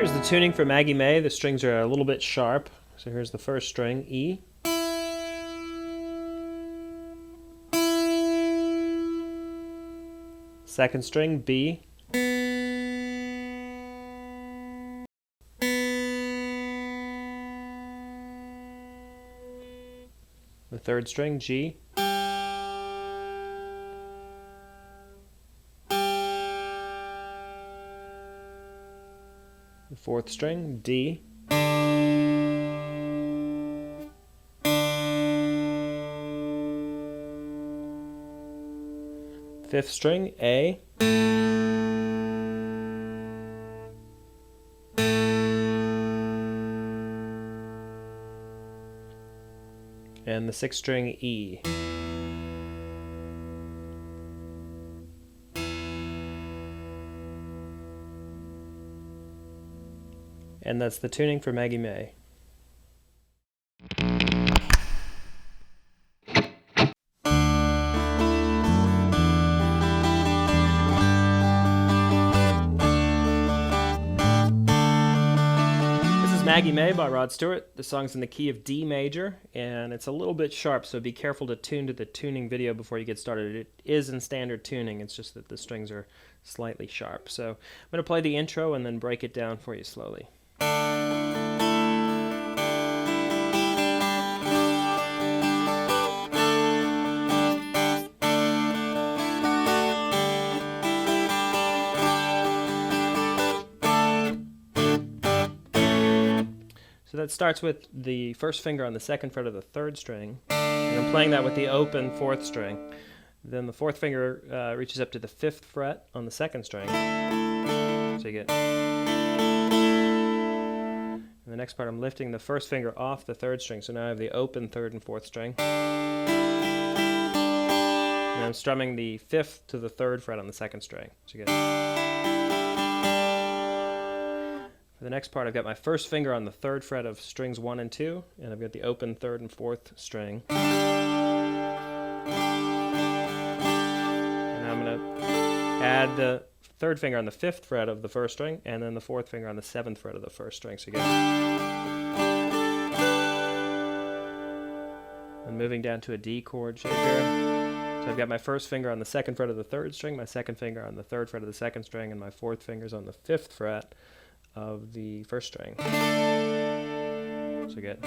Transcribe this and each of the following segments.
Here's the tuning for Maggie May. The strings are a little bit sharp. So here's the first string, E. Second string, B. The third string, G. The fourth string, D. Fifth string, A. And the sixth string, E. And that's the tuning for Maggie May. Maggie May by Rod Stewart. The song's in the key of D major, and it's a little bit sharp, so be careful to tune to the tuning video before you get started. It is in standard tuning, it's just that the strings are slightly sharp. So I'm going to play the intro and then break it down for you slowly. So that starts with the first finger on the second fret of the third string, and I'm playing that with the open fourth string. Then the fourth finger reaches up to the fifth fret on the second string, so you get. And the next part, I'm lifting the first finger off the third string, so now I have the open third and fourth string. And I'm strumming the fifth to the third fret on the second string, so you get. For the next part, I've got my first finger on the third fret of strings 1 and 2, and I've got the open third and fourth string. And I'm going to add the third finger on the fifth fret of the first string, and then the fourth finger on the seventh fret of the first string. So again, and moving down to a D chord shape here. So I've got my first finger on the second fret of the third string, my second finger on the third fret of the second string, and my fourth finger's on the fifth fret of the first string. So good.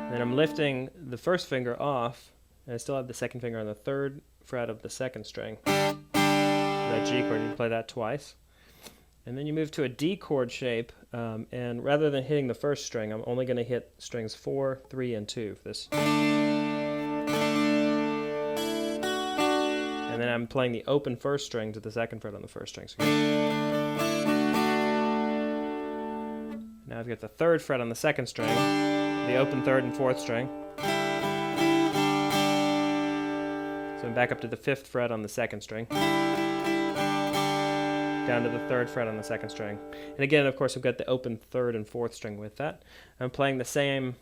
Then I'm lifting the first finger off, and I still have the second finger on the third fret of the second string. That G chord, you play that twice. And then you move to a D chord shape, and rather than hitting the first string, I'm only going to hit strings 4, 3, and 2 for this. And then I'm playing the open first string to the second fret on the first string. So now I've got the third fret on the second string, the open third and fourth string. So I'm back up to the fifth fret on the second string, down to the third fret on the second string. And again, of course, I've got the open third and fourth string with that. I'm playing the same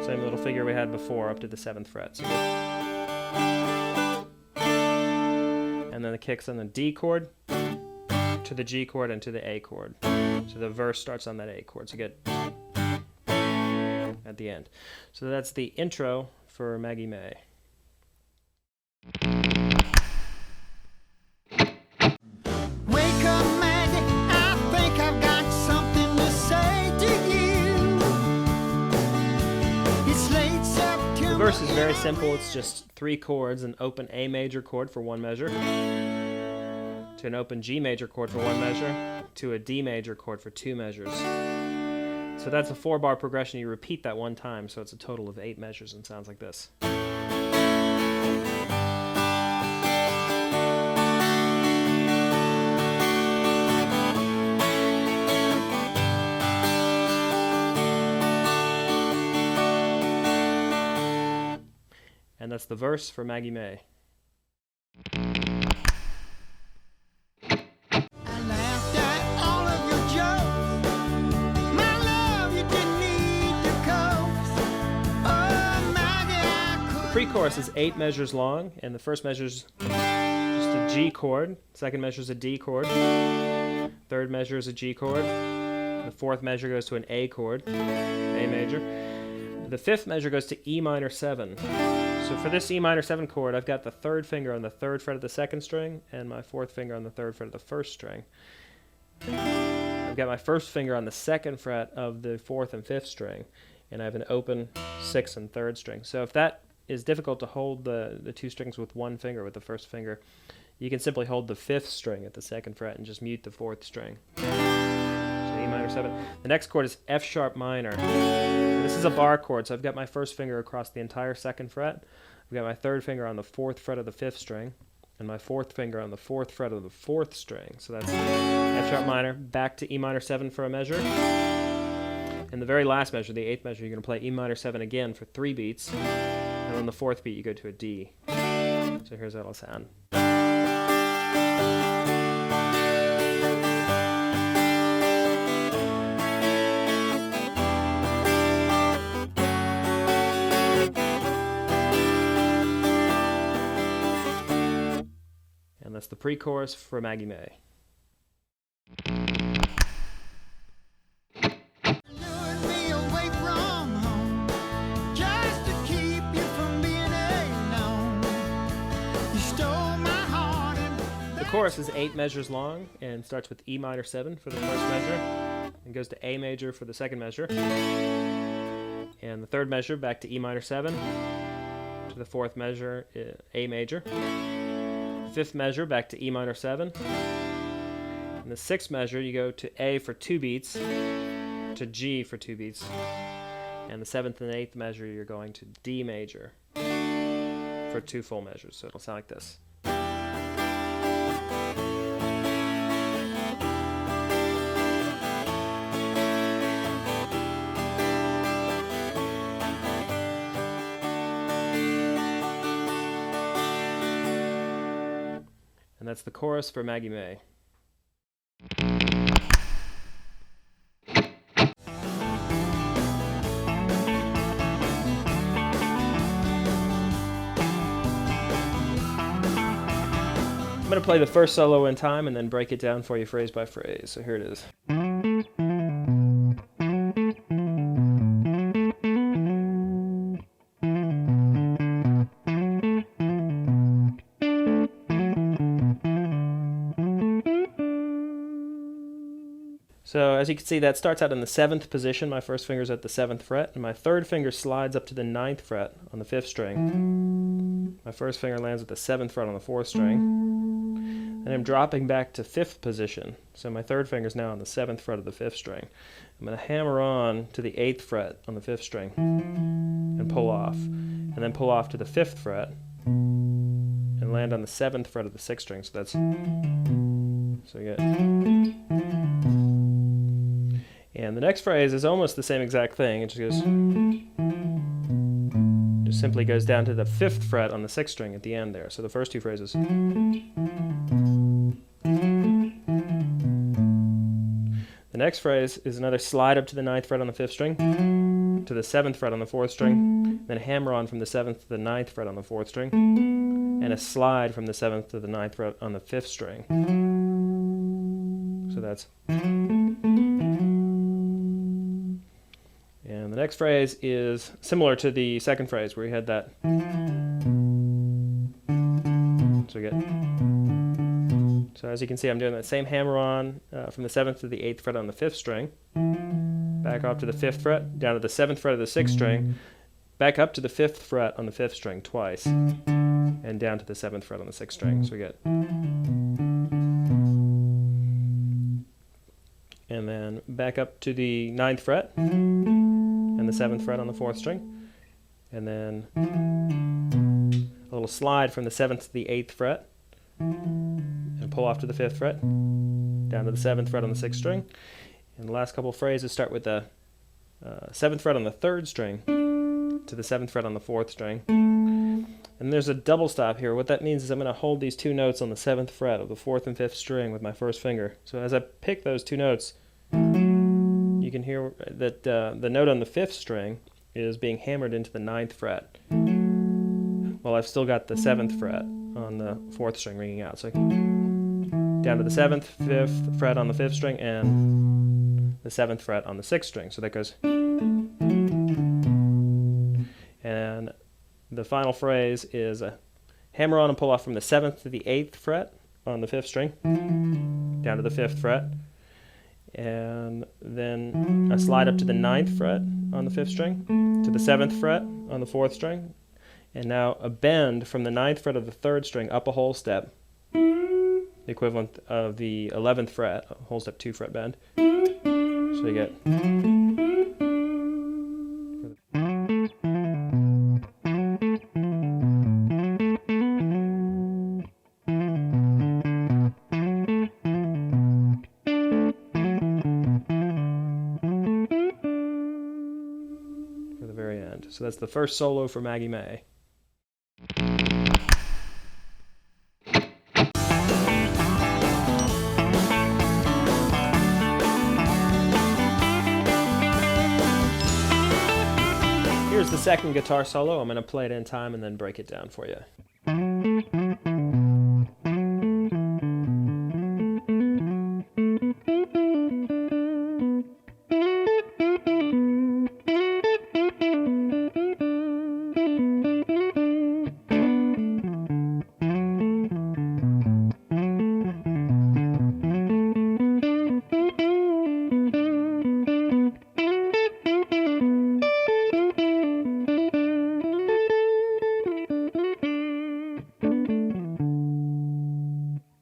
little figure we had before up to the seventh fret. So and then the kicks on the D chord to the G chord and to the A chord. So the verse starts on that A chord. So you get at the end. So that's the intro for Maggie May. The verse is very simple. It's just 3 chords: an open A major chord for 1 measure, to an open G major chord for 1 measure, to a D major chord for 2 measures. So that's a 4-bar progression. You repeat that 1 time, so it's a total of 8 measures and sounds like this. And that's the verse for Maggie May. pre-chorus is 8 measures long, and the first measure is just a G chord, second measure is a D chord, third measure is a G chord, the fourth measure goes to an A chord, A major. The fifth measure goes to E minor 7. So for this E minor 7 chord, I've got the third finger on the third fret of the second string and my fourth finger on the third fret of the first string. I've got my first finger on the second fret of the fourth and fifth string, and I have an open sixth and third string. So if that is difficult to hold the two strings with one finger, with the first finger, you can simply hold the fifth string at the second fret and just mute the fourth string. So E minor 7. The next chord is F sharp minor. This is a bar chord, so I've got my first finger across the entire second fret. I've got my third finger on the fourth fret of the fifth string, and my fourth finger on the fourth fret of the fourth string. So that's F sharp minor, back to E minor 7 for a measure. And the very last measure, the eighth measure, you're going to play E minor 7 again for 3 beats. And on the fourth beat, you go to a D. So here's how it'll sound. And that's the pre-chorus for Maggie May. The chorus is 8 measures long and starts with E minor 7 for the first measure and goes to A major for the second measure, and the third measure back to E minor 7 to the fourth measure, A major, fifth measure back to E minor 7, and the sixth measure you go to A for 2 beats, to G for 2 beats, and the seventh and eighth measure you're going to D major for 2 full measures. So it'll sound like this. And that's the chorus for Maggie May. I'm going to play the first solo in time and then break it down for you phrase by phrase. So here it is. So as you can see, that starts out in the 7th position. My first finger's at the 7th fret, and my third finger slides up to the 9th fret on the 5th string. My first finger lands at the 7th fret on the 4th string. And I'm dropping back to 5th position. So my third finger's now on the 7th fret of the 5th string. I'm going to hammer on to the 8th fret on the 5th string and pull off. And then pull off to the 5th fret and land on the 7th fret of the 6th string. So that's... So you get... And the next phrase is almost the same exact thing. It just goes, just simply goes down to the 5th fret on the 6th string at the end there. So the first two phrases. The next phrase is another slide up to the 9th fret on the 5th string, to the 7th fret on the 4th string, then hammer on from the 7th to the 9th fret on the 4th string, and a slide from the 7th to the 9th fret on the 5th string. So that's... And the next phrase is similar to the second phrase where we had that. So we get. So as you can see, I'm doing that same hammer on from the 7th to the 8th fret on the 5th string, back off to the 5th fret, down to the 7th fret of the 6th string, back up to the 5th fret on the 5th string twice, and down to the 7th fret on the 6th string. So we get. And then back up to the 9th fret and the 7th fret on the 4th string, and then a little slide from the 7th to the 8th fret and pull off to the 5th fret, down to the 7th fret on the 6th string. And the last couple of phrases start with the 7th fret on the 3rd string to the 7th fret on the 4th string. And there's a double stop here. What that means is I'm going to hold these two notes on the 7th fret of the 4th and 5th string with my first finger. So as I pick those two notes, you can hear that the note on the 5th string is being hammered into the 9th fret. Well, I've still got the 7th fret on the 4th string ringing out. So down to the 7th, 5th fret on the 5th string, and the 7th fret on the 6th string. So that goes. And the final phrase is a hammer on and pull off from the 7th to the 8th fret on the 5th string, down to the 5th fret, and then a slide up to the 9th fret on the 5th string, to the 7th fret on the 4th string, and now a bend from the 9th fret of the 3rd string up a whole step, the equivalent of the 11th fret, a whole step 2 fret bend. So you get. So that's the first solo for Maggie May. Here's the second guitar solo. I'm going to play it in time and then break it down for you.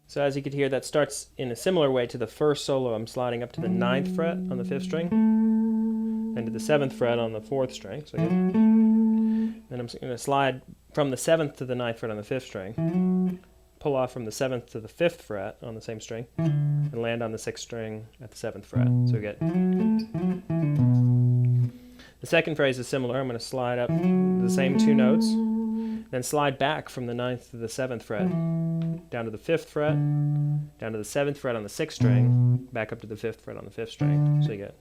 So as you could hear, that starts in a similar way to the first solo. I'm sliding up to the 9th fret on the 5th string, and to the 7th fret on the 4th string. So then I'm going to slide from the 7th to the 9th fret on the 5th string, pull off from the 7th to the 5th fret on the same string, and land on the 6th string at the 7th fret. So we get. The second phrase is similar. I'm going to slide up the same 2 notes, then slide back from the 9th to the 7th fret, down to the 5th fret, down to the 7th fret on the 6th string, back up to the 5th fret on the 5th string. So you get.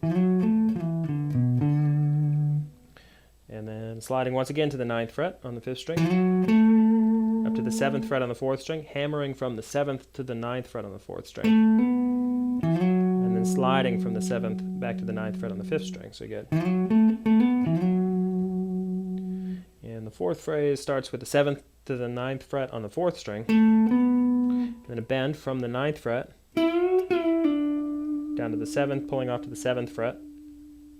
And then sliding once again to the 9th fret on the 5th string, up to the 7th fret on the 4th string, hammering from the 7th to the 9th fret on the 4th string, and then sliding from the 7th back to the 9th fret on the 5th string. So you get. And the 4th phrase starts with the 7th to the 9th fret on the 4th string, then a bend from the 9th fret down to the 7th, pulling off to the 7th fret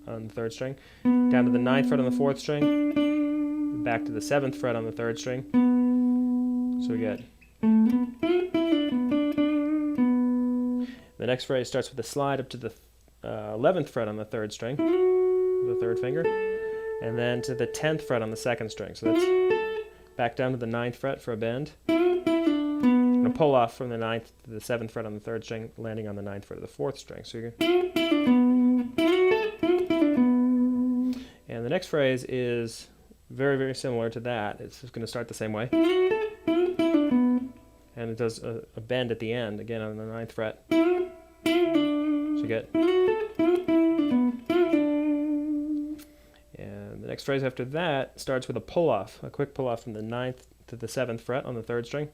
on the 3rd string, down to the 9th fret on the 4th string, back to the 7th fret on the 3rd string. So we get. The next phrase starts with a slide up to the 11th fret on the 3rd string, the 3rd finger, and then to the 10th fret on the 2nd string. So that's back down to the 9th fret for a bend, and a pull off from the 9th to the 7th fret on the 3rd string, landing on the 9th fret of the 4th string. So you're. And the next phrase is very, very similar to that. It's just going to start the same way, and it does a bend at the end, again on the 9th fret. So you get. And the next phrase after that starts with a pull-off, a quick pull-off from the 9th to the 7th fret on the 3rd string.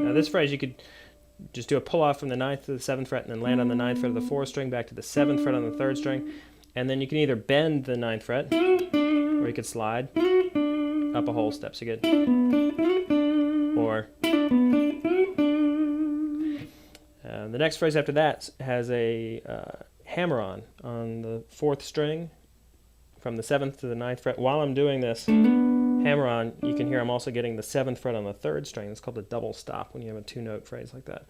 Now this phrase you could just do a pull-off from the 9th to the 7th fret and then land on the 9th fret of the 4th string, back to the 7th fret on the 3rd string, and then you can either bend the 9th fret, or you could slide up a whole step, so you get. Or the next phrase after that has a hammer-on the 4th string from the 7th to the 9th fret. While I'm doing this hammer-on, you can hear I'm also getting the 7th fret on the 3rd string. It's called a double stop when you have a 2-note phrase like that.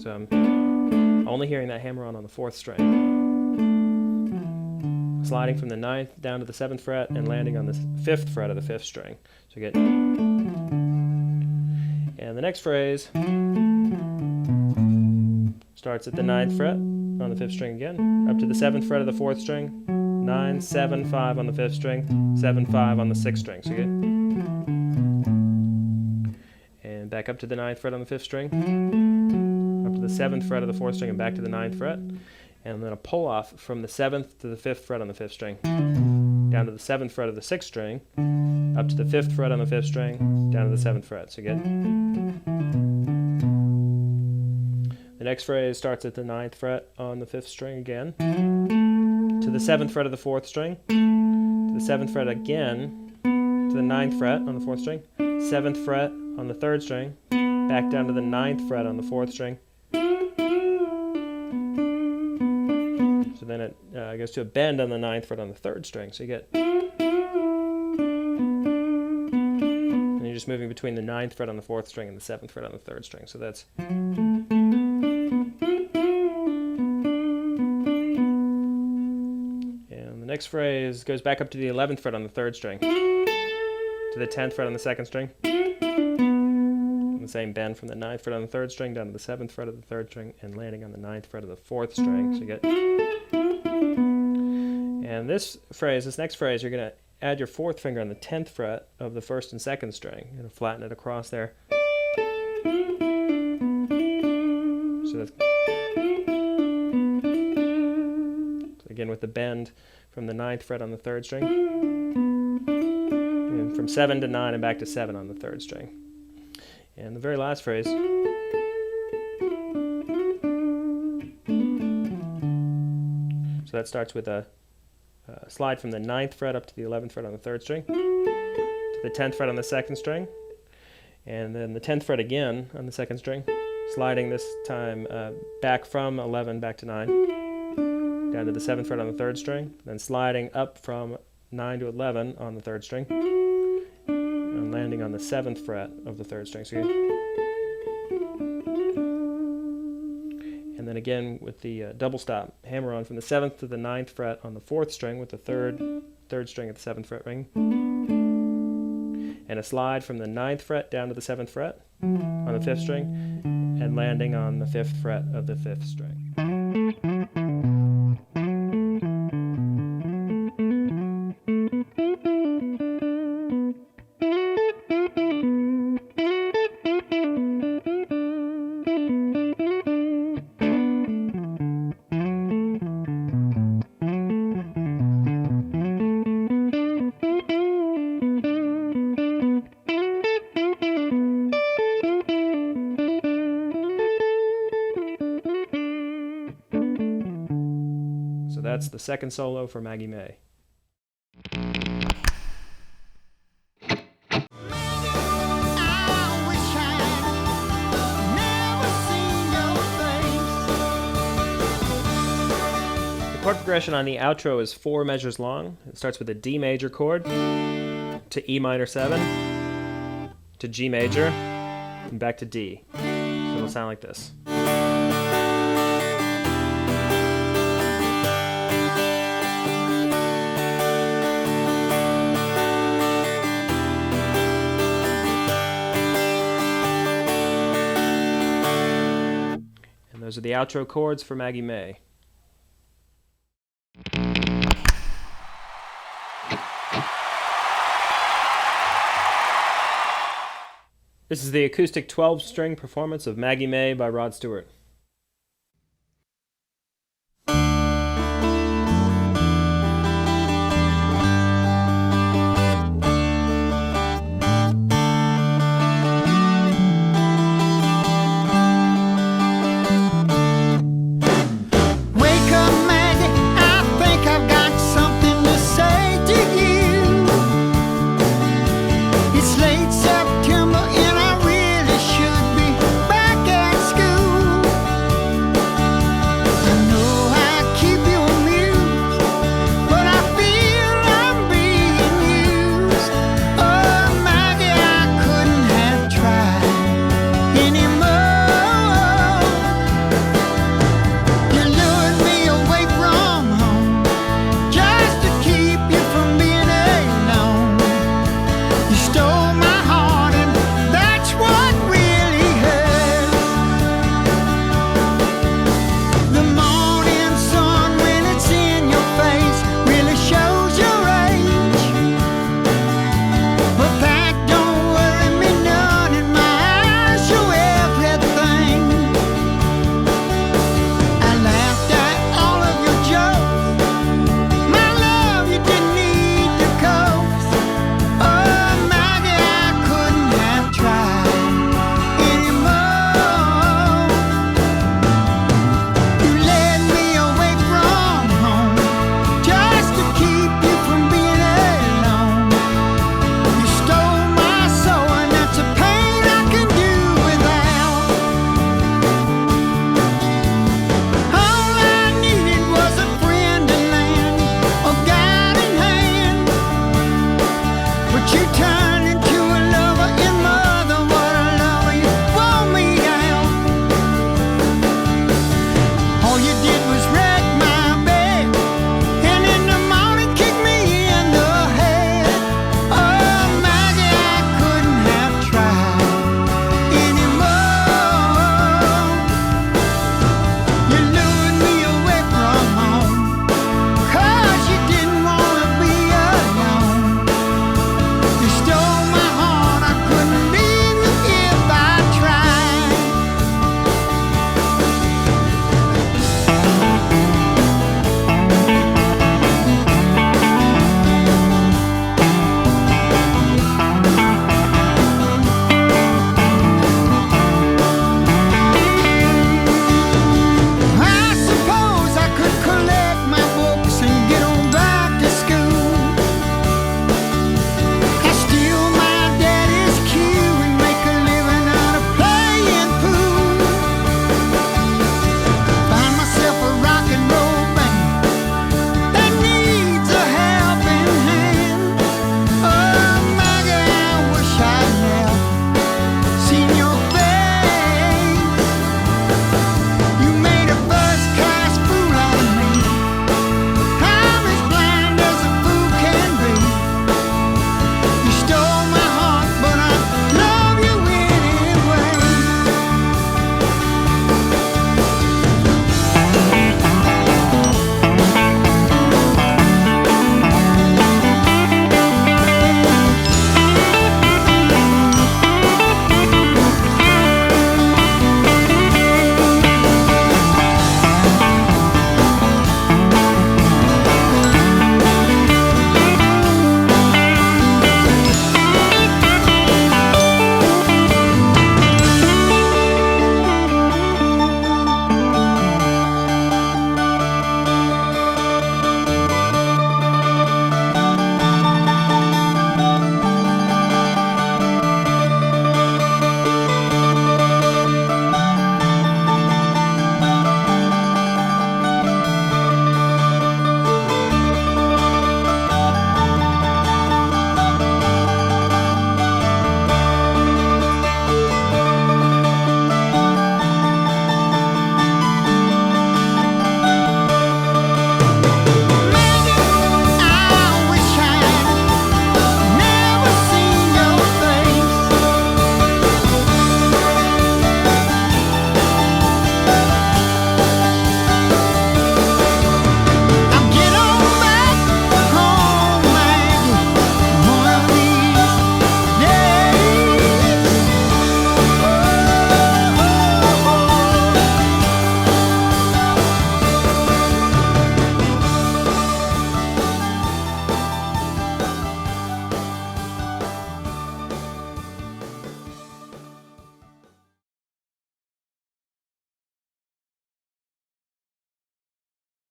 So I'm only hearing that hammer-on the 4th string, sliding from the 9th down to the 7th fret and landing on the 5th fret of the 5th string. So you get. And the next phrase starts at the 9th fret on the 5th string again, up to the 7th fret of the 4th string, 9, 7, 5 on the 5th string, 7, 5 on the 6th string. So good. And back up to the 9th fret on the 5th string, up to the 7th fret of the 4th string, and back to the 9th fret. and then a pull off from the 7th to the 5th fret on the 5th string, down to the 7th fret of the 6th string, up to the 5th fret on the 5th string, down to the 7th fret. So you get the next phrase starts at the 9th fret on the 5th string again, to the 7th fret of the 4th string, to the 7th fret again, to the 9th fret on the 4th string, 7th fret on the 3rd string, back down to the 9th fret on the 4th string. So then it goes to a bend on the 9th fret on the 3rd string. So you get, and you're just moving between the 9th fret on the 4th string and the 7th fret on the 3rd string. So that's, the next phrase goes back up to the 11th fret on the 3rd string, to the 10th fret on the 2nd string, and the same bend from the 9th fret on the 3rd string down to the 7th fret of the 3rd string and landing on the 9th fret of the 4th string. So you get, and this next phrase, you're going to add your 4th finger on the 10th fret of the 1st and 2nd string. You're going to flatten it across there. So that's, again with the bend from the 9th fret on the 3rd string, and from 7 to 9 and back to 7 on the 3rd string. And the very last phrase, so that starts with a slide from the 9th fret up to the 11th fret on the 3rd string, to the 10th fret on the 2nd string, and then the 10th fret again on the 2nd string, sliding this time back from 11 back to 9, down to the 7th fret on the 3rd string, then sliding up from 9 to 11 on the 3rd string, and landing on the 7th fret of the 3rd string. So and then again with the double stop, hammer on from the 7th to the 9th fret on the 4th string with the third string at the 7th fret ring, and a slide from the 9th fret down to the 7th fret on the 5th string, and landing on the 5th fret of the 5th string. So that's the second solo for Maggie May. The chord progression on the outro is 4 measures long. It starts with a D major chord, to E minor 7, to G major, and back to D. So it'll sound like this. Those are the outro chords for Maggie May. This is the acoustic 12-string performance of Maggie May by Rod Stewart.